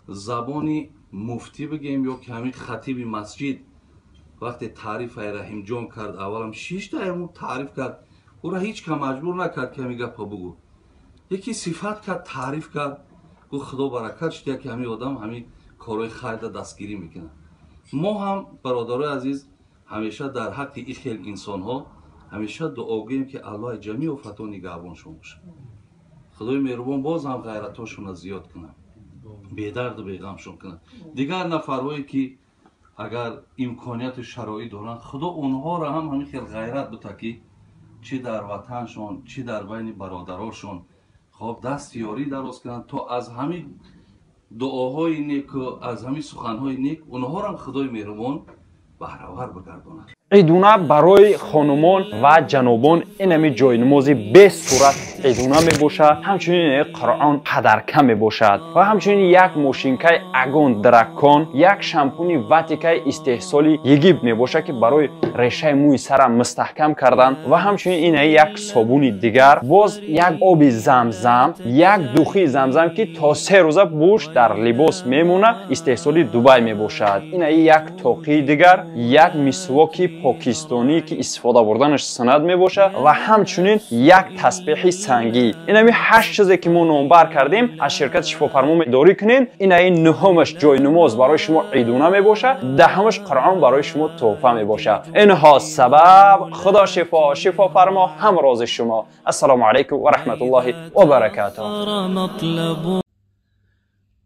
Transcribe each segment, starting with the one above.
забони муфтӣ бигем ё ки ҳамин хатиби масҷид вақте таърифаи раҳимҷон кард, аввалам 6 даимон таъриф кард, ӯро ҳеҷ кам маҷбур накард ки ҳамин гапа бугӯ. яке сифат кард, таъриф кард, гуфт худо баракат шудия ки ҳамин одам ҳамин корҳои хайрда дастгирӣ мекунад. мо ҳам бародарои азиз ҳамеша дар ҳаққи ин хел инсонҳо ҳамеша дуо гӯем ки аллоҳи ҷамиъ офатҳо нигаҳбоншон бошад. худои меҳрубон боз ҳам ғайратҳошонро зиёд кунад, бедарду беғамшон кунад. дигар нафарҳое ки агар имконияту шароит доранд, худо онҳоро ҳам ҳамин хел ғайрат бута ки чӣ дар ватаншон, чӣ дар байни бародарошон хоб дасти ёрӣ дароз кунанд, то аз ҳамин дуоҳои неку, аз ҳамин суханҳои нек онҳоро ҳам худои меҳрубон баҳравар бигардонад. عیدونه برای خانمان و جنابان اینمی جای نمازی به صورت عیدونه می باشد. همچنین قرآن قدرکه می باشد و همچنین یک ماشینکای اگون درکان، یک شامپونی واتیکای استحصالی یگیب می باشد که برای ریشه موی سر مستحکم کردن و همچنین این یک صابونی دیگر، باز یک آب زمزم، یک دوخی زمزم که تا 3 روزه بوش در لباس میمونه استحصالی دبی می باشد. این یک توقی دیگر، یک مسواکی پاکستانی که استفاده بردنش سند می باشه و همچنین یک تسبیح سنگی. اینمی 8 چیزی که ما نامبر کردیم از شرکت شفافرما داری کنین. این نهمش جای نماز برای شما عیدونه می باشه، دهمش قرآن برای شما تحفه می باشه. اینها سبب. خدا شفافرما هم راز شما. السلام علیکم و رحمت الله و برکاته.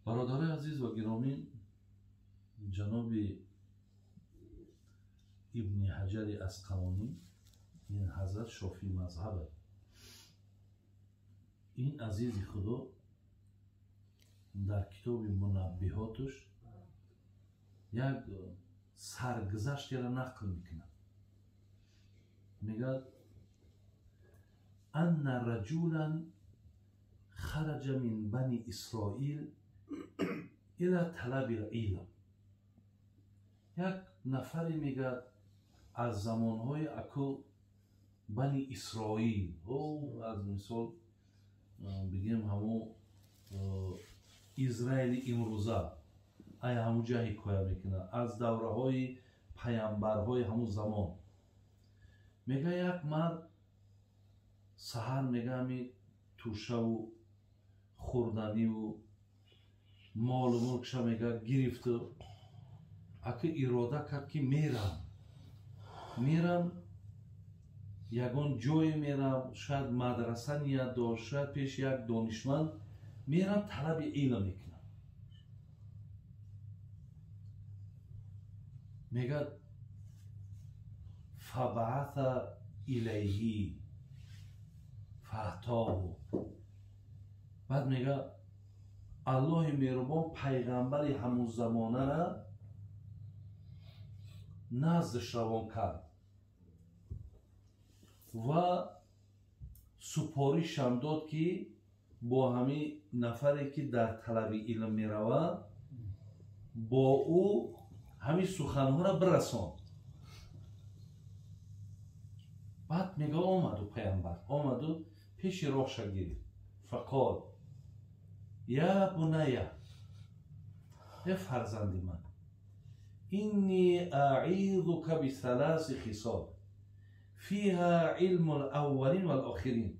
برادرای عزیز و گرامی، جناب ابن حجر اسقلانی، این حضرت شافعی مذهبه. این عزیز خدا در کتاب منبهاتش یک سرگذشتی را نقل میکنه. میگه ان رجولا خرج من بنی اسرائیل الى طلب العلم. یک نفری میگه از زمانهای اکو بنی اسرائیل، او از مثال بگیم همو اسرائیل امروزه ای همو جا حکایه میکنه از دوره های پیامبرهای همو زمان. میگه یک مرد سحر میگه همی توشه و خوردنی و مال و ملکش میگه گرفت، اکه اراده کرد که میرم یگان جای میرم، شاید مدرسه نیت داشت، شاید پیش یک دانشمند، میرم طلب علم میکنم. میگه فبعث الیه فاتاه. بعد میگه الله مهربان پیغمبر همون زمانه را نزدش روان کرد و سپارش هم داد که با همین نفری که در طلب علم می روه با او همین سخنها را برسان. بعد میگه آمد و پیامبر آمد و پیش راهش گرفت. فقال یا بنیه، ای فرزند من، اینی اعیذک بثلاث خصال فیها علم الاولین و الاخرین.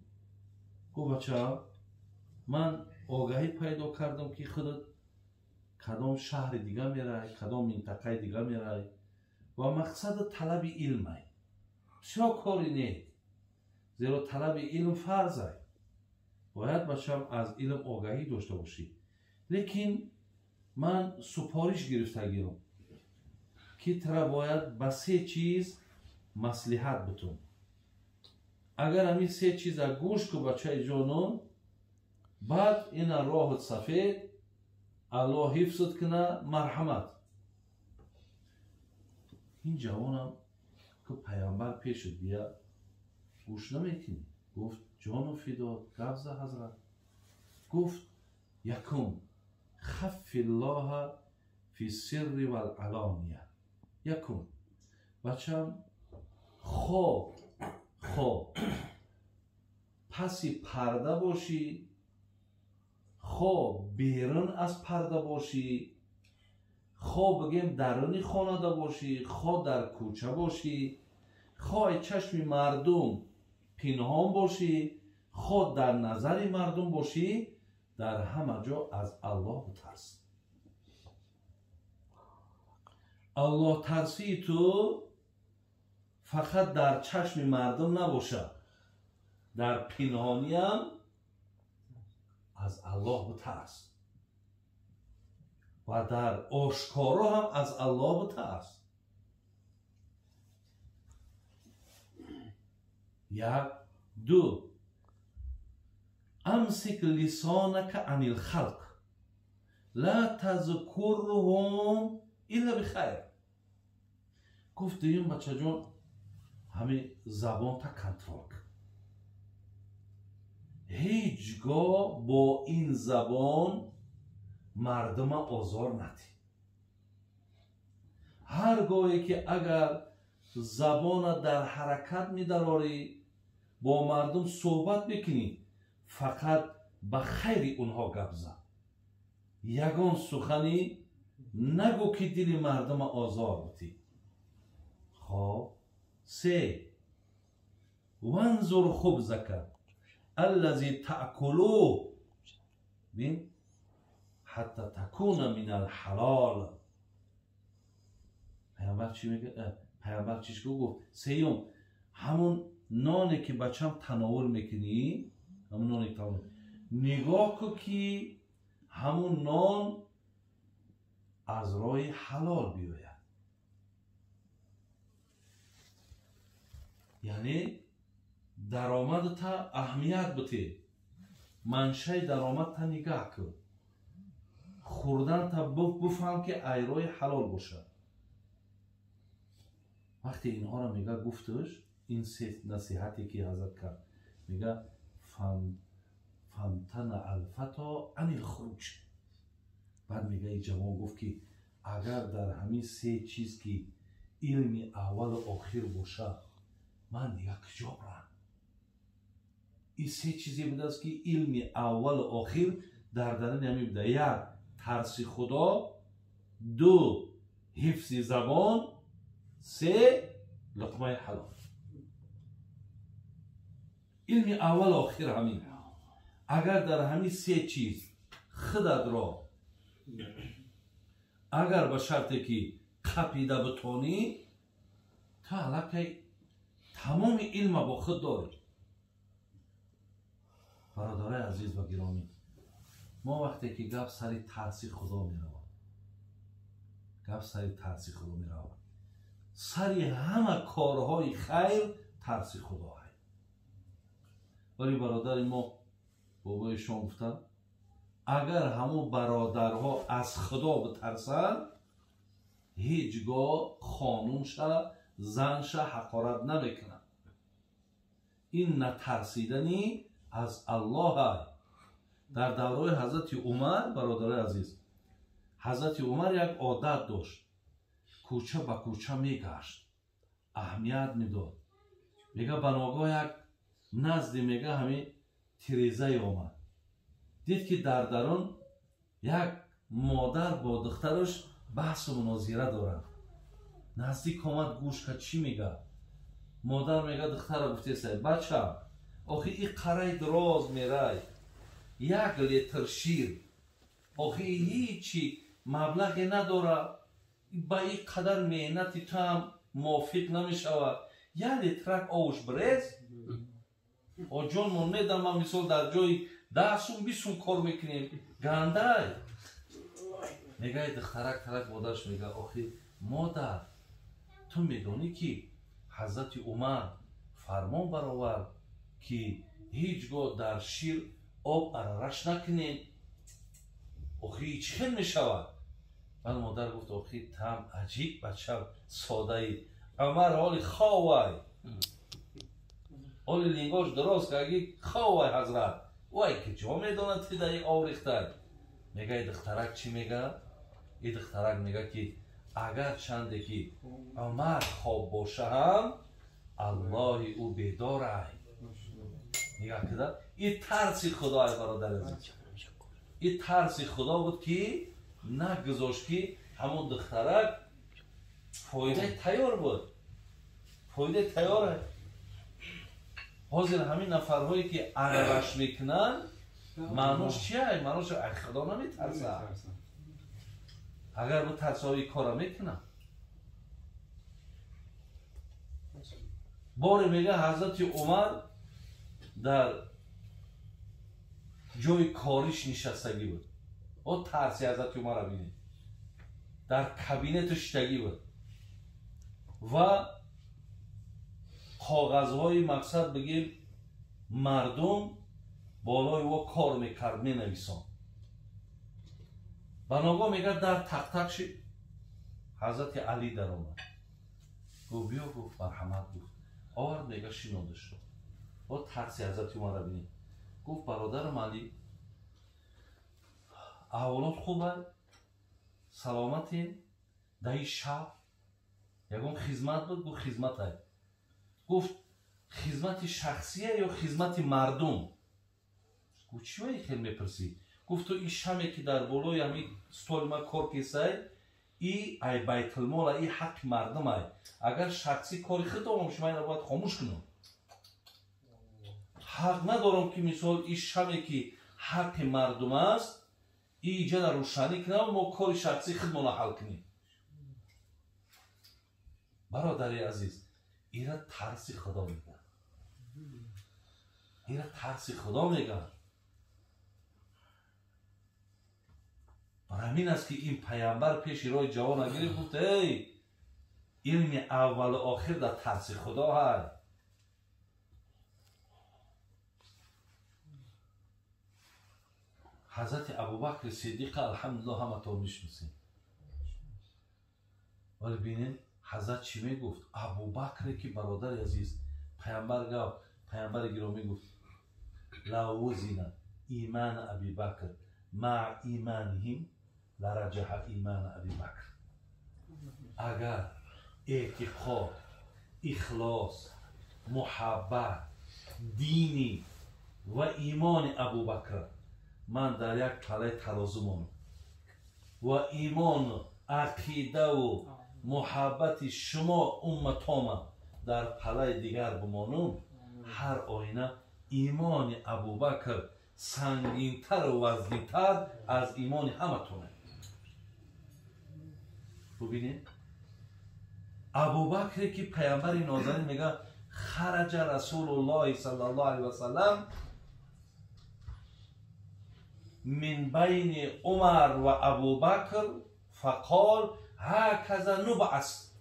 گفت بچه من آگاهی پیدا کردم که خودت کدام شهر دیگه میره، کدام منطقه دیگه میره و مقصد طلب علمه. چرا کاری نه؟ زیرا طلب علم فرضه، باید بچم از علم آگاهی داشته باشی. لیکن من سپارش گرفته گیرم که ترا باید به 3 چیز مصلحت بتون. اگر همین 3 چیز گوش کو بچه جانم، بعد این راه سفید الله حفظت کنه، مرحمت. این جوانم که پیامبر پیش بیا گوش نمیکنی. گفت جان فدا قبض حضرت. گفت یکم خف الله فی السر و العلانیه. یکم بچم خواب پسی پرده باشی، خواه بیرون از پرده باشی، خواه بگیم درونی خانه باشی، خواه در کوچه باشی، خواه چشم مردم پنهان باشی، خواه در نظر مردم باشی، در همه جا از الله بترس. الله ترسی تو فقط در چشم مردم نباشه، در پنهانی هم از الله بترس و در آشکارا هم از الله بترس. یک دو امسک لسانک عن الخلق لا تذکرهم الا بخیر. گفتیم بچه جان همه زبان تا کنترل کن، هیچگاه با این زبان مردم آزار ندی. هرگاهی که اگر زبان در حرکت می‌داری با مردم صحبت بکنی، فقط به خیر اونها گپ زن، یگان سخنی نگو که دل مردم آزار بدی. خب سه وانظر خبزک الذی تأکلوه بین حتی تکون من الحلال. پیامبر چی میگه؟ پیامبر چیش گفت؟ سیوم همون نانی که بچم تناول میکنی، همون نانی که تناول نگاه کو که همون نان از راه حلال بیاید. یعنی درآمد تا اهمیت بده، منشأ درآمد تا نگاه کن، خوردن تا بفهم که ایرای حلال باشه. وقتی اینها رو میگه گفتش، این سه نصیحتی که حضرت کرد، میگه فمتن الفتا عن الخروج. بعد میگه این جوان گفت که اگر در همین سه چیز که علم اول و آخر باشه، من دیگه کجا برم؟ این سه چیزی بوده است که علم اول و آخر در درون همین بوده. یک ترس خدا، دو حفظ زبان، سه لقمه حلال. علم اول و آخر همین. اگر در همین سه چیز خودت را اگر به شرطی که قپیده بتونی، تا علاقه تمام علم با خود داری. برادرای عزیز و گرامی، ما وقتی که گپ سر ترس خدا می رویم، گپ سر ترس خدا می رویم، سر همه کارهای خیر ترس خدا هست. ولی برادر ما بابای شما گفتن اگر همون برادرها از خدا بترسن، هیچگاه خانومشه زنشه حقارت نمیکنن. این نترسیدنی از الله هست. در دوره حضرت عمر، برادر عزیز، حضرت عمر یک عادت داشت، کوچه به کوچه میگشت، اهمیت میداد. میگه بناگاه یک نزدی میگه همین تریزه آمد، دید که در درون یک مادر با دخترش بحث و مناظره دارن. نزدیک آمد گوش که چی میگه. مادر میگه دختر گفته سه بچه آخی این قره دراز میره، یک لیتر شیر آخی هیچی مبلغی نداره، با این قدر مهنتی تو هم موافق نمیشود، یک لیترک آوش بریز و جان من میدم. من مثال در جای 10 سون 20 سون کار میکنیم گنده. میگه دخترک ترک مادرش میگه آخی مادر تو میدونی که حضرت عمر فرمان برآورد که هیچگاه در شیر آب ارارش نکنین، آخی چه میشود؟ من مادر گفت آخی تم عجیب بچه ساده ای، عمر حال خواهی حال لینگاش دراز که اگه خواهی حضرت وای که جا میداند که در آوریخته. میگه ای دخترک چی میگه؟ ای دخترک میگه که اگر چنده که عمر خواب باشه هم الله او بیداره. نگاه کده این ترس خدای برادر عزیز، این ترس خدا بود که نگذاشت که همون دخترک فایده تیار بود. فایده تیاره. حاضر همین نفرهایی که عربش میکنن معنوش چیه؟ معنوش خدا نمیترسه. اگر با ترسایی کارا میکنن باری میگه حضرت عمر در جای کاریش نشستگی بود. او ترسی حضرت عمر را بینید در کابینت شدگی بود و کاغذهای مقصد بگیم مردم بالای او کار میکرد می نویسان. بناگاه میگه در تق تق شد. حضرت علی در آمد گفت بیا، گفت مرحمت، گفت آورد میگه شنوده شد. با ترسی حضرت عمر را بینید گفت برادرم علی احوالات خوبه؟ سلامتی؟ دهی شب یکم خدمت بود؟ گفت خدمت های. گفت خدمت شخصیه یا خدمت مردم؟ گفت چی باید خیلی میپرسی؟ گفت تو این شمی که در بالای همین ستول ما کار کسه ای بیت المال، ای حق مردم های. اگر شخصی کاری خودم شما این رو باید خاموش کنم. حق ندارم که مثال این شمی که حق مردم است اینجا در روشنی کنم ما کار شخصی خودمون حل کنیم. برادری عزیز ایره ترس خدا میگن. ایره ترس خدا میگن. برای همین است که این پیامبر پیش رای جوان گرفت گفت ای علم اول و آخر در ترس خدا هست. حضرت ابوبکر صدیق الحمدلله همه تا میشناسیم. ولی ببینید حضرت چی میگفت؟ ابوبکر که برادر عزیز پیامبر گرامی گفت لو وزن ایمان ابی بکر مع ایمانهم لرجح ایمان ابی بکر. اگر اعتقاد، اخلاص، محبت، دینی و ایمان ابوبکر من در یک پله ترازو مانم و ایمان، عقیده و محبت شما امتام در پله دیگر بمانم، هر آینه ایمان ابوبکر سنگین‌تر و وزنی‌تر از ایمان همتونه. ببینید ابوبکر که پیامبر نازنین میگه خرج رسول الله صلی الله علیه و سلم من بین عمر و ابوبکر فقال هکذا نبعث.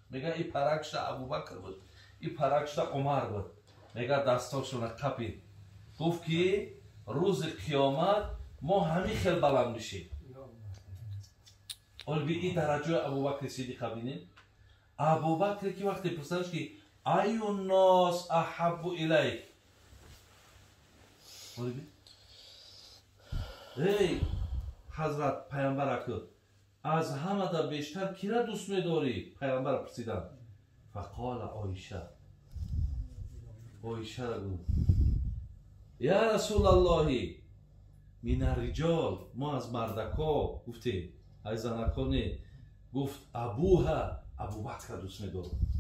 میگه این پرکشت ابوبکر بود، این پرکشت عمر بود. میگه دستاشون قپید گفت که روز قیامت ما همین خیلی بلند میشیم. اول به این درجه ابوبکر صدیق بینید. ابوبکر که وقتی پرسیدش که ای الناس احب الیک، ای حضرت پیامبر اکرم از همه در بیشتر کی را دوست می‌داری؟ پیامبر پرسیدن. فقال عایشه. عایشه را گفت یا رسول الله من الرجال، ما از مردکا گفته از زنکانه، گفت ابوها ابوبکر دوست می‌دارم.